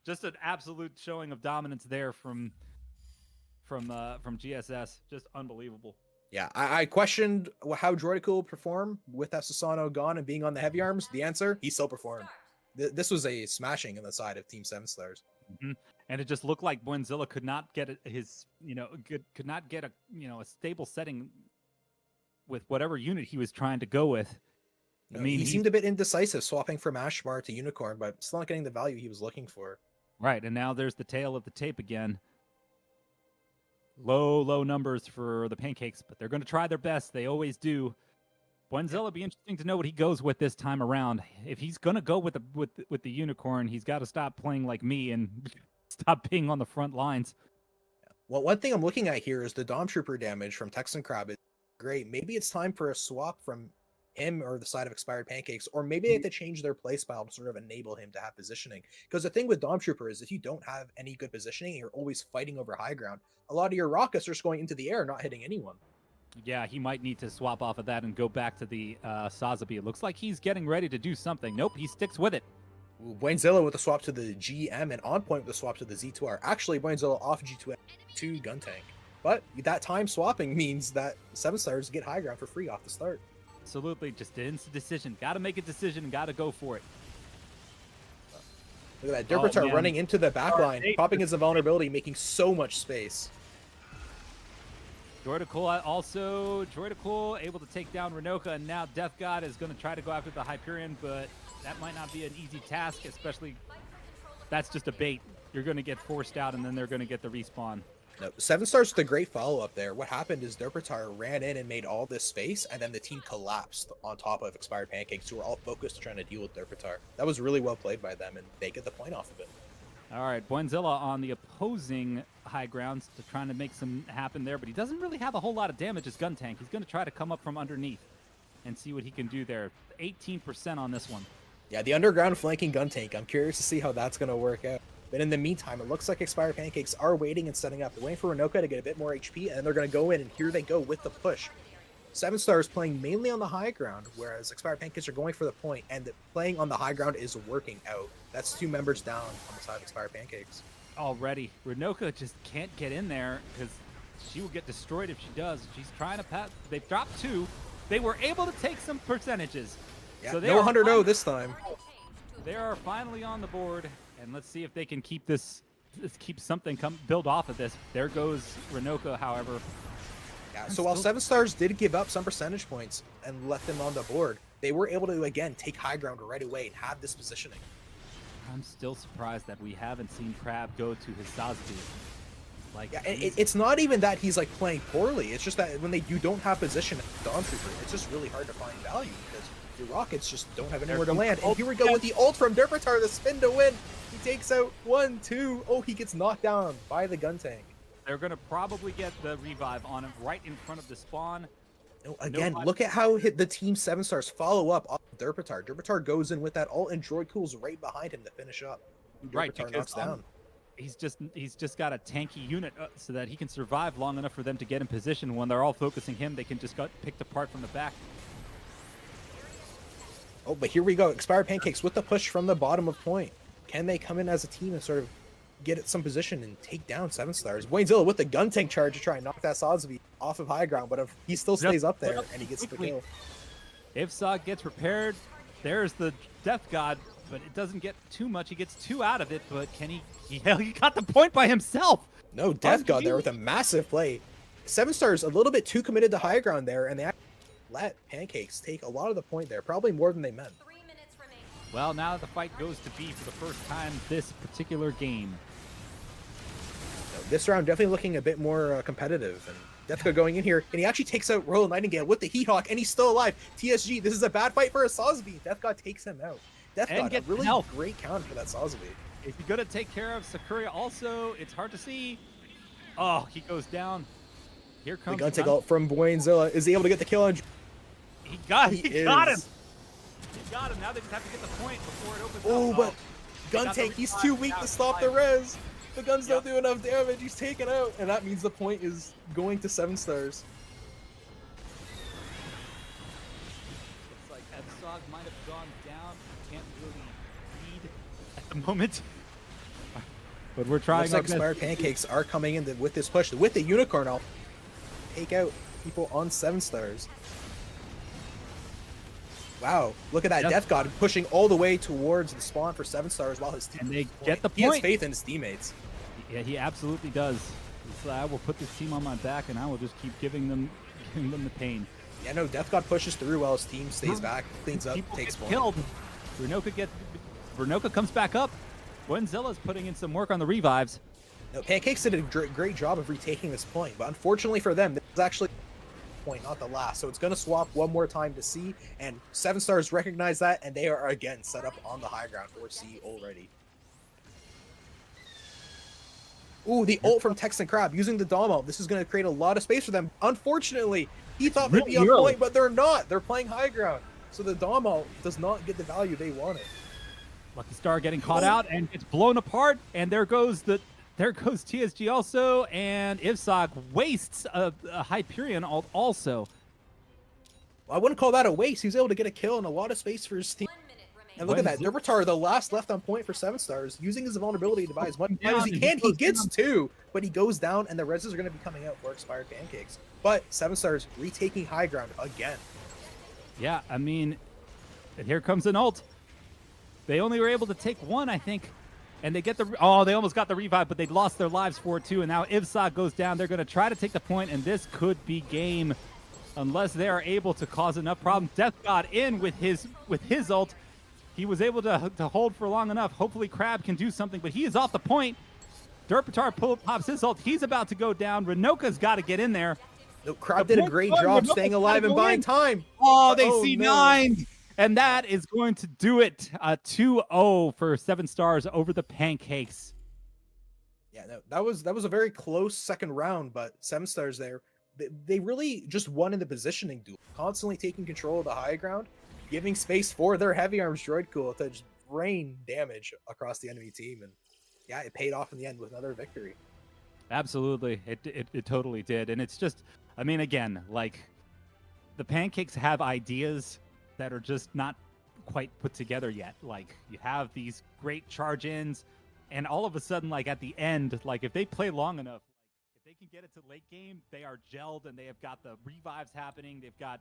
Speaker 1: Just an absolute showing of dominance there from GSS. Just unbelievable.
Speaker 2: Yeah, I questioned how Droidical would perform with that Susano gone and being on the Heavy Arms. The answer, he still performed. This was a smashing in the side of Team Seven Stars.
Speaker 1: And it just looked like Buenzilla could not get his, could not get a stable setting with whatever unit he was trying to go with.
Speaker 2: I mean, he seemed a bit indecisive, swapping from Ashmar to Unicorn, but still not getting the value he was looking for.
Speaker 1: Right, and now there's the tail of the tape again. Low numbers for the Pancakes, but they're going to try their best. They always do. Buenzilla, be interesting to know what he goes with this time around. If he's going to go with the Unicorn, he's got to stop playing like me and stop being on the front lines.
Speaker 2: Well, one thing I'm looking at here is the Dom Trooper damage from Texan Crab is great. Maybe it's time for a swap from him or the side of Expired Pancakes, or maybe they have to change their playstyle to sort of enable him to have positioning. Because the thing with Dom Trooper is if you don't have any good positioning, you're always fighting over high ground. A lot of your rockets are just going into the air, not hitting anyone.
Speaker 1: Yeah, he might need to swap off of that and go back to the Sazabi. It looks like he's getting ready to do something. Nope, he sticks with it.
Speaker 2: Buenzilla with a swap to the GM and On Point with a swap to the Z2R. Actually, Buenzilla off G2M to Gun Tank. But that time swapping means that 7 Stars get high ground for free off the start.
Speaker 1: Absolutely, just an instant decision. Got to make a decision and got to go for it.
Speaker 2: Look at that, Derpitar running into the backline, popping his invulnerability, making so much space.
Speaker 1: Droidical able to take down Renoka, and now Death God is going to try to go after the Hyperion, but that might not be an easy task, especially that's just a bait. You're going to get forced out, and then they're going to get the respawn.
Speaker 2: No, 7 Stars with a great follow-up there. What happened is Derpitar ran in and made all this space, and then the team collapsed on top of Expired Pancakes, who were all focused trying to deal with Derpitar. That was really well played by them, and they get the point off of it.
Speaker 1: All right, Buenzilla on the opposing high grounds to trying to make some happen there, but he doesn't really have a whole lot of damage as Gun Tank. He's going to try to come up from underneath and see what he can do there. 18% on this one.
Speaker 2: Yeah, the underground flanking Gun Tank. I'm curious to see how that's going to work out. But in the meantime, it looks like Expired Pancakes are waiting and setting up. They're waiting for Renoka to get a bit more HP, and they're going to go in, and here they go with the push. 7 Stars playing mainly on the high ground, whereas Expired Pancakes are going for the point, and playing on the high ground is working out. That's 2 members down on the side of Expired Pancakes.
Speaker 1: Already. Renoka just can't get in there because she will get destroyed if she does. She's trying to pass. They've dropped 2. They were able to take some percentages.
Speaker 2: Yeah,
Speaker 1: so they
Speaker 2: no 100-0 this time.
Speaker 1: They are finally on the board, and let's see if they can keep keep something build off of this. There goes Renoka, however.
Speaker 2: Yeah, so while 7 Stars did give up some percentage points and left them on the board, they were able to, again, take high ground right away and have this positioning.
Speaker 1: I'm still surprised that we haven't seen Crab go to his Sazbi. Like,
Speaker 2: yeah, it's not even that he's like playing poorly. It's just that when you don't have position at Dawn Trooper, it's just really hard to find value because your rockets just don't have anywhere to land. And here we go with the ult from Derpitar, the spin to win. He takes out 1, 2. Oh, he gets knocked down by the Gun Tank.
Speaker 1: They're going to probably get the revive on him right in front of the spawn.
Speaker 2: No, again, look at how the team 7 Stars follow up on Derpitar. Derpitar goes in with that ult, and Droid Cool's right behind him to finish up.
Speaker 1: Right,
Speaker 2: Derpitar knocks down.
Speaker 1: He's just got a tanky unit so that he can survive long enough for them to get in position. When they're all focusing him, they can just get picked apart from the back.
Speaker 2: Oh, but here we go. Expired Pancakes with the push from the bottom of point. Can they come in as a team and sort of get some position and take down 7 Stars? Buenzilla with the Gun Tank charge to try and knock that Sazabi off of high ground, but if he still stays up there and he gets the kill.
Speaker 1: If Sog gets repaired, there's the Death God, but it doesn't get too much. He gets 2 out of it, but can he got the point by himself.
Speaker 2: No, Death God there with a massive play. 7 Stars a little bit too committed to high ground there, and they actually let Pancakes take a lot of the point there, probably more than they meant.
Speaker 1: Well, now the fight goes to B for the first time this particular game.
Speaker 2: This round definitely looking a bit more competitive, and Death God going in here, and he actually takes out Royal Nightingale with the Heat Hawk, and he's still alive. TSG, this is a bad fight for a Sazabi. Death God takes him out. Death God, a really great counter for that Sazabi.
Speaker 1: If you're going to take care of Sakuria also, it's hard to see. Oh, he goes down. Here comes
Speaker 2: the Gun Tank ult from Buenzilla. Is he able to get the kill on?
Speaker 1: He got him. He got him. Now they just have to get the point before it opens up.
Speaker 2: Oh, but Gun Tank, he's too weak to stop the res. The guns don't do enough damage. He's taken out, and that means the point is going to 7 Stars.
Speaker 1: Looks like Ebsog might have gone down. Can't really read at the moment. But we're trying.
Speaker 2: Looks like Expired Pancakes are coming in with this push. With the Unicorn, I'll take out people on 7 Stars. Wow, look at that
Speaker 1: Death
Speaker 2: Death God pushing all the way towards the spawn for 7 stars while his team.
Speaker 1: And they get the
Speaker 2: He has
Speaker 1: point.
Speaker 2: faith in his teammates.
Speaker 1: Yeah, he absolutely does. So I will put this team on my back, and I will just keep giving them the pain.
Speaker 2: Yeah, no, Death God pushes through while his team stays back, cleans up,
Speaker 1: People
Speaker 2: takes
Speaker 1: get
Speaker 2: spawn.
Speaker 1: killed. Renoka comes back up. Wenzilla's putting in some work on the revives.
Speaker 2: No, Pancakes did a great job of retaking this point, but unfortunately for them, this is actually point, not the last. So it's going to swap one more time to C, and 7 stars recognize that, and they are again set up on the high ground for C already. Ooh, the ult from Tex and Crab using the Dom ult. This is going to create a lot of space for them. Unfortunately, he thought they'd be on point, but they're not. They're playing high ground. So the Dom ult does not get the value they wanted.
Speaker 1: Lucky Star getting caught out and it's blown apart, and there goes TSG also, and Ivsok wastes a Hyperion ult also.
Speaker 2: Well, I wouldn't call that a waste. He was able to get a kill and a lot of space for his team. And look at that, Dervitar, the last left on point for 7 stars, using his vulnerability to buy as much time as he can. He gets 2, but he goes down, and the reses are going to be coming out for Expired Pancakes. But 7 stars retaking high ground again.
Speaker 1: Yeah, I mean, here comes an ult. They only were able to take 1, I think. And they get they almost got the revive, but they lost their lives for it too. And now Ivsok goes down. They're going to try to take the point, and this could be game unless they are able to cause enough problems. Death God in with his ult. He was able to hold for long enough. Hopefully Crab can do something, but he is off the point. Derpitar pops his ult. He's about to go down. Renoka's got to get in there.
Speaker 2: No, Crab did a great job staying alive and buying time.
Speaker 1: Oh, they see 9. And that is going to do it. 2-0 for 7 stars over the Pancakes.
Speaker 2: Yeah, that was a very close second round, but 7 stars there. They really just won in the positioning duel, constantly taking control of the high ground, giving space for their heavy arms droid cool to just rain damage across the enemy team. And yeah, it paid off in the end with another victory.
Speaker 1: Absolutely. It totally did. And it's just, I mean, again, like the Pancakes have ideas that are just not quite put together yet. Like you have these great charge-ins, and all of a sudden, like at the end, like if they play long enough, like if they can get it to late game, they are gelled and they have got the revives happening. They've got,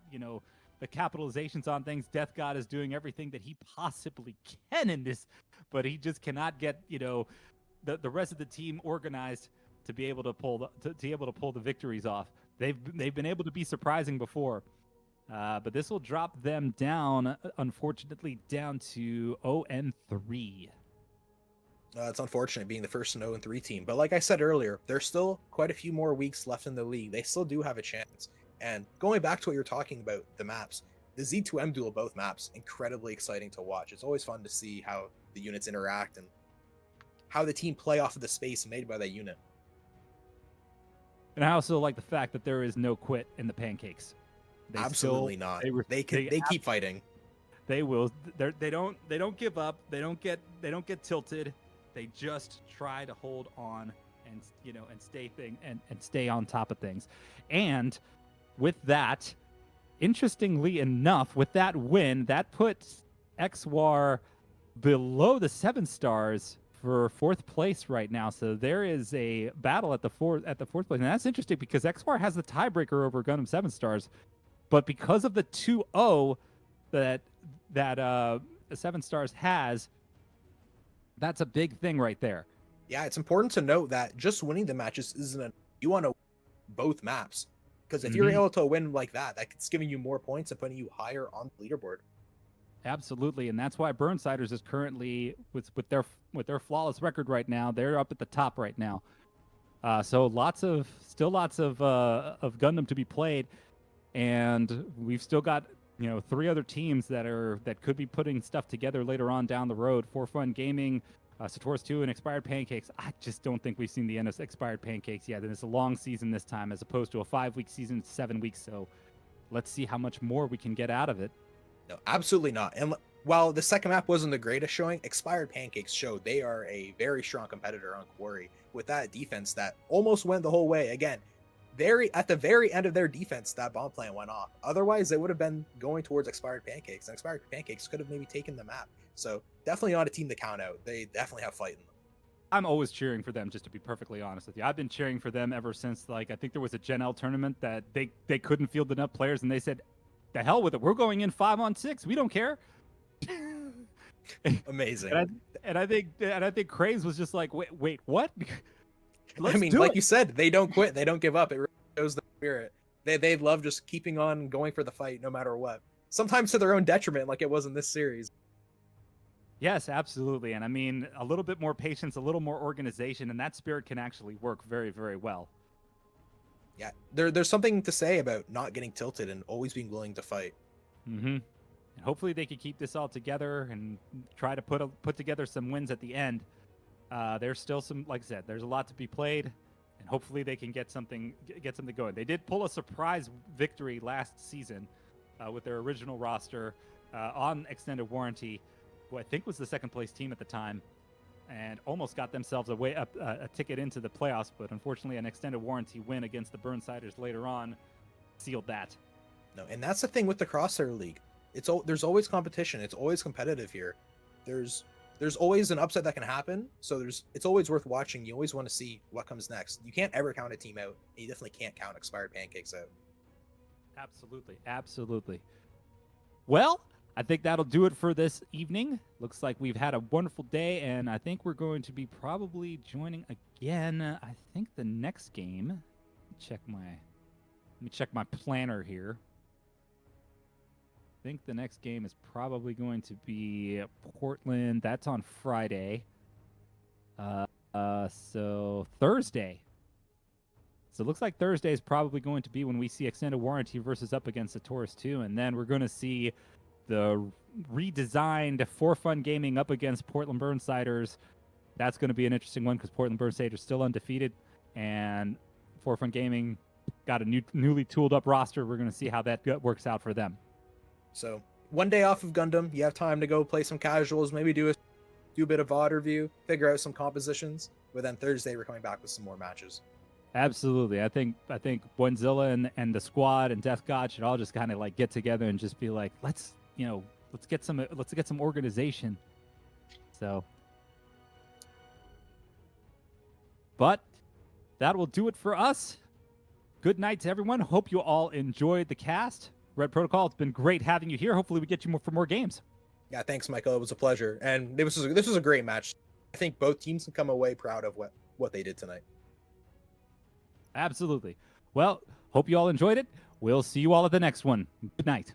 Speaker 1: the capitalizations on things. Death God is doing everything that he possibly can in this, but he just cannot get, the rest of the team organized to be able to pull the victories off. They've been able to be surprising before. But this will drop them down, unfortunately, down to 0-3.
Speaker 2: It's unfortunate being the first 0-3 team. But like I said earlier, there's still quite a few more weeks left in the league. They still do have a chance. And going back to what you're talking about, the maps, the Z2M duel, both maps, incredibly exciting to watch. It's always fun to see how the units interact and how the team play off of the space made by that unit.
Speaker 1: And I also like the fact that there is no quit in the Pancakes.
Speaker 2: Absolutely not. They keep fighting.
Speaker 1: They will. They don't give up. They don't get tilted. They just try to hold on and stay on top of things. And with that, interestingly enough, with that win, that puts XWAR below the 7 stars for 4th place right now. So there is a battle at the 4th place, and that's interesting because XWAR has the tiebreaker over Gundam 7 stars. But because of the 2-0 that 7 stars has, that's a big thing right there.
Speaker 2: Yeah, it's important to note that just winning the matches isn't enough. You want to both maps. Because if you're able to win like that, that's giving you more points and putting you higher on the leaderboard.
Speaker 1: Absolutely, and that's why Burnsiders is currently with their flawless record right now. They're up at the top right now. So lots of Gundam to be played. And we've still got 3 other teams that could be putting stuff together later on down the road. For Fun Gaming, Satoris 2, and Expired Pancakes. I just don't think we've seen the end of Expired Pancakes yet. And it's a long season this time, as opposed to a 5-week season, 7 weeks. So let's see how much more we can get out of it.
Speaker 2: No, absolutely not. And while the second map wasn't the greatest showing, Expired Pancakes showed they are a very strong competitor on Quarry with that defense that almost went the whole way. Again, at the very end of their defense, that bomb plant went off. Otherwise, they would have been going towards Expired Pancakes, and Expired Pancakes could have maybe taken the map. So definitely not a team to count out. They definitely have fight in them.
Speaker 1: I'm always cheering for them, just to be perfectly honest with you. I've been cheering for them ever since, I think there was a Gen L tournament that they couldn't field enough players, and they said, the hell with it. We're going in 5-on-6. We don't care.
Speaker 2: Amazing.
Speaker 1: And I think Craze was just like, wait, what?
Speaker 2: I mean, like you said, they don't quit. They don't give up. It really shows the spirit. They love just keeping on going for the fight no matter what. Sometimes to their own detriment, like it was in this series.
Speaker 1: Yes, absolutely. And I mean, a little bit more patience, a little more organization, and that spirit can actually work very, very well.
Speaker 2: Yeah, there's something to say about not getting tilted and always being willing to fight.
Speaker 1: Mm-hmm. And hopefully they can keep this all together and try to put together some wins at the end. There's still some, like I said, there's a lot to be played, and hopefully they can get something going. They did pull a surprise victory last season with their original roster on extended warranty, who I think was the second place team at the time, and almost got themselves a ticket into the playoffs, but unfortunately an extended warranty win against the Burnsiders later on sealed that.
Speaker 2: No, and that's the thing with the Crosshair League. There's always competition. It's always competitive here. There's always an upset that can happen, so it's always worth watching. You always want to see what comes next. You can't ever count a team out. And you definitely can't count Expired Pancakes out.
Speaker 1: Absolutely. Well, I think that'll do it for this evening. Looks like we've had a wonderful day, and I think we're going to be probably joining again. I think the next game, let me check my planner here. I think the next game is probably going to be Portland. That's on Friday. So Thursday. So it looks like Thursday is probably going to be when we see Extended Warranty versus up against the Taurus 2, and then we're going to see the redesigned For Fun Gaming up against Portland Burnsiders. That's going to be an interesting one because Portland Burnsiders still undefeated, and For Fun Gaming got a newly tooled up roster. We're going to see how that works out for them.
Speaker 2: So one day off of Gundam, you have time to go play some casuals, maybe do a bit of VOD review, figure out some compositions. But then Thursday we're coming back with some more matches.
Speaker 1: Absolutely. I think Bonezilla and the squad and Death God should all just kind of like get together and just be like, let's get some organization. So, but that will do it for us. Good night to everyone. Hope you all enjoyed the cast. Red Protocol, it's been great having you here. Hopefully we get you for more games.
Speaker 2: Yeah, thanks, Michael. It was a pleasure. And this was a great match. I think both teams can come away proud of what they did tonight.
Speaker 1: Absolutely. Well, hope you all enjoyed it. We'll see you all at the next one. Good night.